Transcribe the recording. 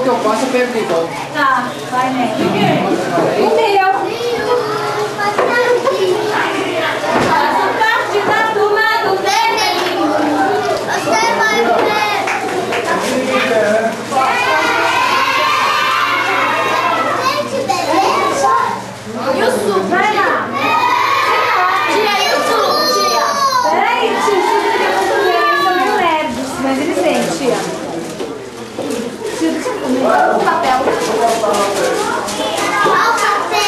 que eu faço é perguntar igual. Tá, vai, né? O meu. Faço parte da turma do Neném. Você vai ver. E o Su? Vai lá. Tia, e o Su? Tia. Peraí, tia, eles são meio lerdos, mas eles vêm, tia. Tia, deixa eu comer.